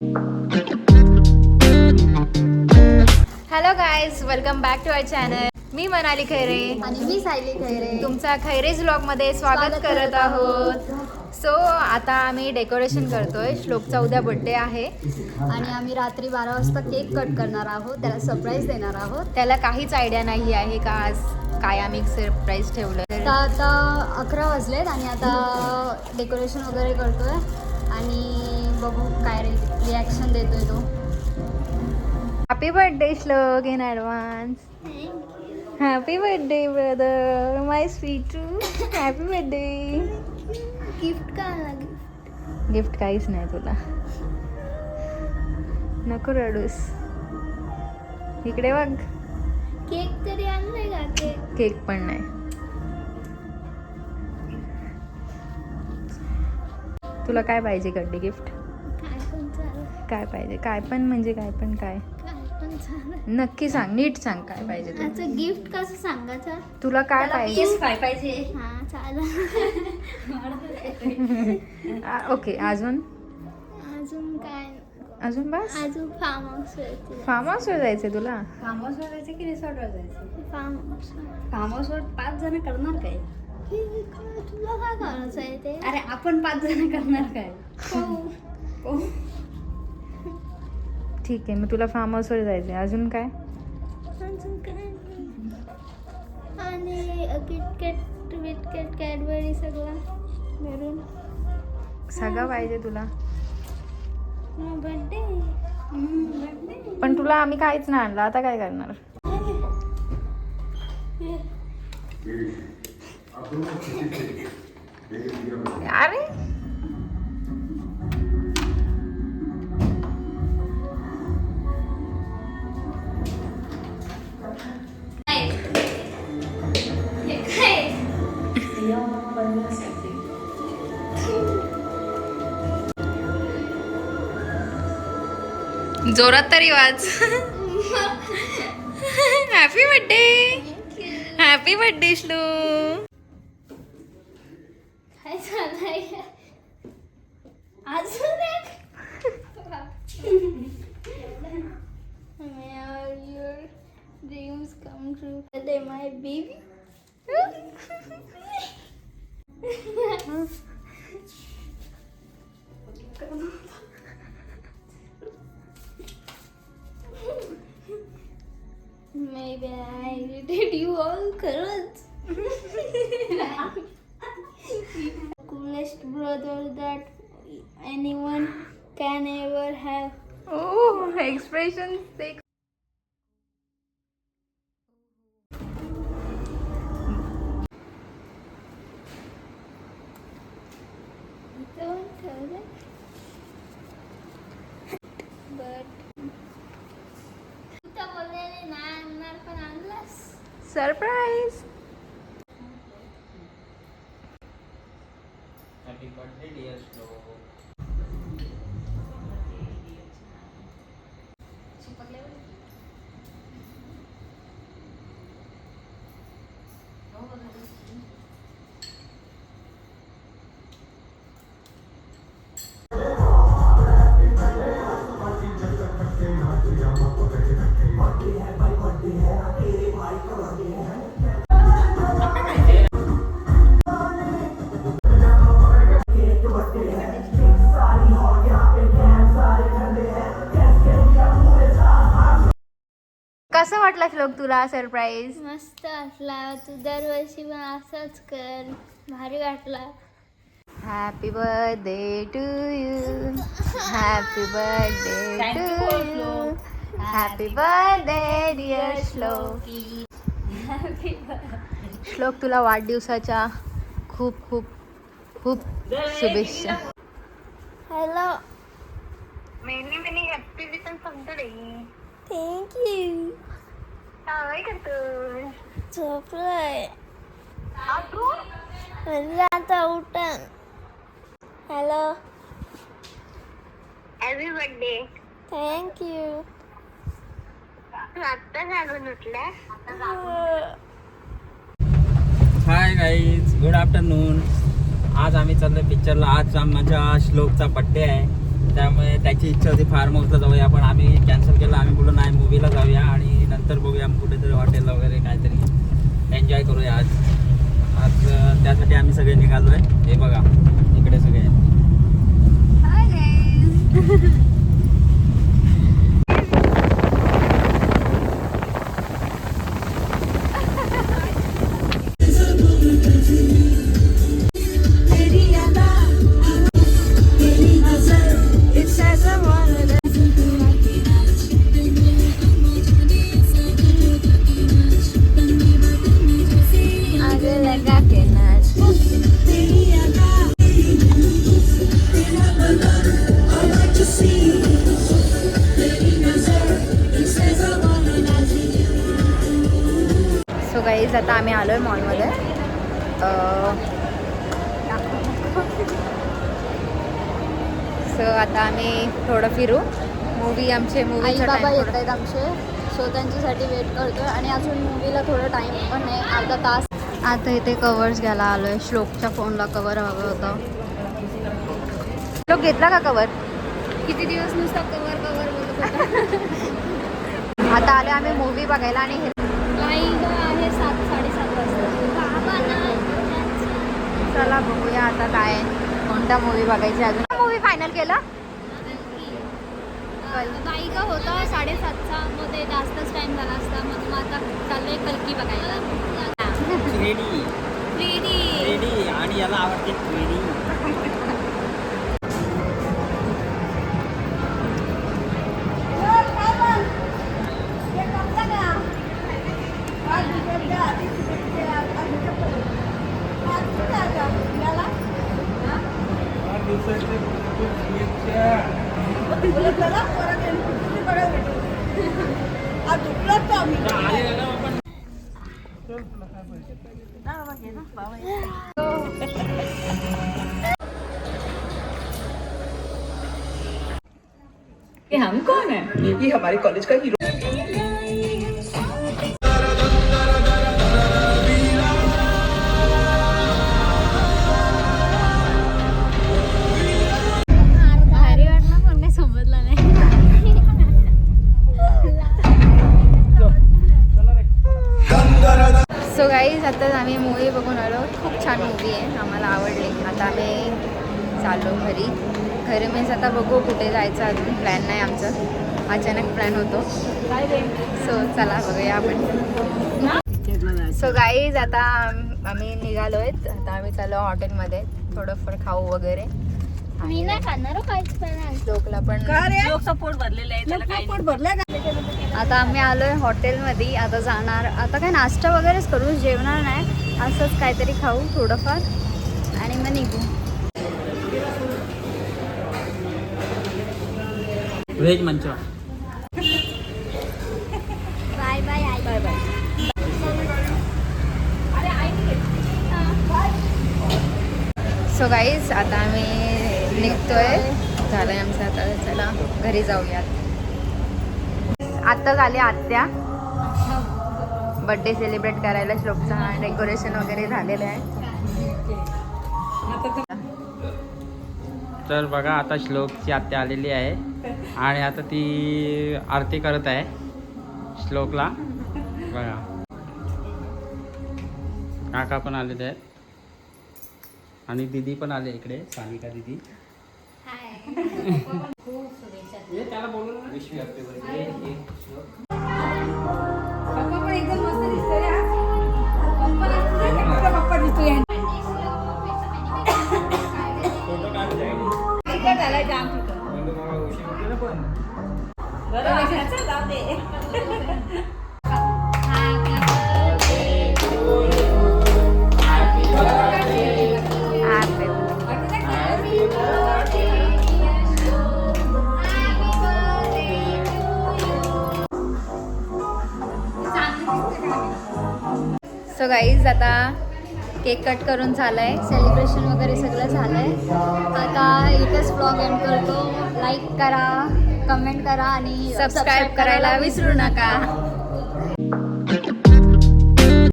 Hello guys, welcome back to our channel. मी मनाली खैरे आणि मी सायली खैरे तुमचा खैरेज व्लॉगमध्ये स्वागत करत आहोत. सो आता आम्ही डेकोरेशन करतोय. श्लोकचा उद्या बर्थडे आहे आणि आम्ही रात्री 12 वाजता केक कट करणार आहोत, त्याला सरप्राईज देणार आहोत. त्याला काहीच आयडिया नाही आहे का आज काय आम्ही सरप्राईज ठेवलं. तर आता 11 वाजलेत आणि आता डेकोरेशन वगैरे करतोय आणि बघू काय रिॲक्शन देतोय तो. हॅपी बर्थडे श्लोक in advance. Happy birthday brother, my Sweetu. Happy birthday. Gift का गिफ्ट काहीच नाही तुला. नको रडूस. इकडे बघ. केक तरी आणलाय का? केक पण नाही. तुला काय पाहिजे बर्थडे गिफ्ट? काय पाहिजे? काय पण म्हणजे काय पण काय? नक्की सांग, नीट सांग काय पाहिजे तुला. गिफ्ट कसं सांगायचं? तुला काय पाहिजे? काय पाहिजे? हा चालेल. ओके, अजून अजून काय? अजून बस. अजून फार्म हाऊसवर जायचंय तुला? फार्म हाऊसवर जायचं की रिसॉर्टवर जायचं? फार्म हाऊसवर 5 जण करणार काय? तुला काय करायचं आहे ते? अरे आपण 5 जण करणार काय? ठीक आहे, मग तुला फार्म हाऊसवर जायचंय. अजून काय? आणि किटकॅट बिटकॅट कॅडबरी सगळं मिळून सगळं पाहिजे तुला. बर्थडे. पण तुला आम्ही काहीच नाही आणलं, आता काय करणार? अरे जोरात तरी वाच. Happy birthday. Happy birthday Shlu. काय झालंय? अजून एक. May all your dreams come true. Today, my baby. Maybe I did you all खरंच. Coolest brother that anyone can ever have. Oh, expression देख. Don't tell them. But तू तर बोललेली नाही आणणार पण आणलास. Surprise. Happy birthday, dear Slow. कसं वाटलं श्लोक तुला सरप्राईज? मस्त असला. तू दरवर्षी पण असंच कर. भारी वाटला. Happy birthday to you. Happy birthday to you. Happy birthday dear Shlok. Shlok, तुला वाढदिवसाच्या खूप खूप खूप शुभेच्छा. Hello. Many many happy return of the day. Thank you. काय करतोय? झोपलोय. तू म्हणजे आता उठन. हॅलो. Happy birthday. थँक्यू. तू आत्ता जागून उठला? Hi guys, good afternoon. आज आम्ही चाललोय पिक्चरला. आज माझ्या श्लोकचा बड्डे आहे, त्यामुळे त्याची इच्छा होती फार्म हाऊसला जाऊया, पण आम्ही कॅन्सल केलं. आम्ही बोललो नाही, मूवीला जाऊया आणि नंतर बघूया कुठेतरी हॉटेलला वगैरे काहीतरी एन्जॉय करूया आज त्यासाठी आम्ही सगळे निघालो आहे. हे बघा इकडे सगळे सो गाईज आता आम्ही आलो आहे मॉलमध्ये. सो आता आम्ही थोडं फिरू. आमचे आई बाबा येत आहेत आमचे, सो त्यांच्यासाठी वेट करतोय आणि अजून मूवीला थोडं टाइम पण आहे, अर्धा तास. आता इथे कवर्स घ्यायला आलोय. श्लोकच्या फोनला कवर हवं होतं. श्लोक घेतला का कवर? किती दिवस नुसता कवर कवर बोलत होता. आता आले आम्ही मूवी बघायला आणि टाइम आहे 7-7:30 वाजता. चला बघूया आता काय कोणता मूवी बघायची. अजून मूवी फायनल केला? बाईका होता 7:30चा, मग ते जास्तच टाइम झाला असता, मग आता चाललोय कल्की बघायला. रेडी आणि याला आवडते रेडी. ये हम कौन है? ये हमारे कॉलेज का हीरो। भारी वाटला पण काही समजलं नाही. सो गाईज आता आम्ही मूवी बघून आलो. खूप छान मूवी आहे, आम्हाला आवडली. आता आम्ही चाललो घरी मीन्स आता बघू कुठे जायचं, अजून प्लॅन नाही आमचं, अचानक प्लॅन होतो. सो चला बघूया आपण. सो गाईज आता आम्ही निघालो आहेत. आता आम्ही चाललो हॉटेलमध्ये थोडंफार खाऊ वगैरे. मी नाही खाणार काहीच पण. लोकला पण सपोर्ट भरलेला आहे. आता आम्ही आलोय हॉटेलमध्ये. आता जाणार, आता काय नाश्ता वगैरेच करू, जेवणार नाही, असंच काहीतरी खाऊ थोडंफार आणि मग निघू. Veg manchurian. बाय बाय आई. Bye bye. सो गाईज आता आम्ही निघतोय, झालंय आमचं. आता चला घरी जाऊयात. आत्ता झाले आत्या बर्थडे सेलिब्रेट करायला. श्लोकचा डेकोरेशन वगैरे झालेलं आहे. तर बघा आता श्लोकची आत्या आलेली आहे आणि आता ती आरती करत आहे श्लोकला. बघा काका पण आलेले आहेत आणि दीदी पण आले इकडे, सानिका दीदी. त्याला बोलू ना. पप्पा पण एकदम मस्त दिसतोय. पप्पा दिसतोय. फोटो काढ जाईल. झालाय जाम तिथं. जाऊ दे. सो गाईज आता केक कट करून झालाय, सेलिब्रेशन वगैरे सगळं झालंय. आता इथेच ब्लॉग एंड करतो. लाईक करा, कमेंट करा आणि सबस्क्राईब करायला विसरू नका.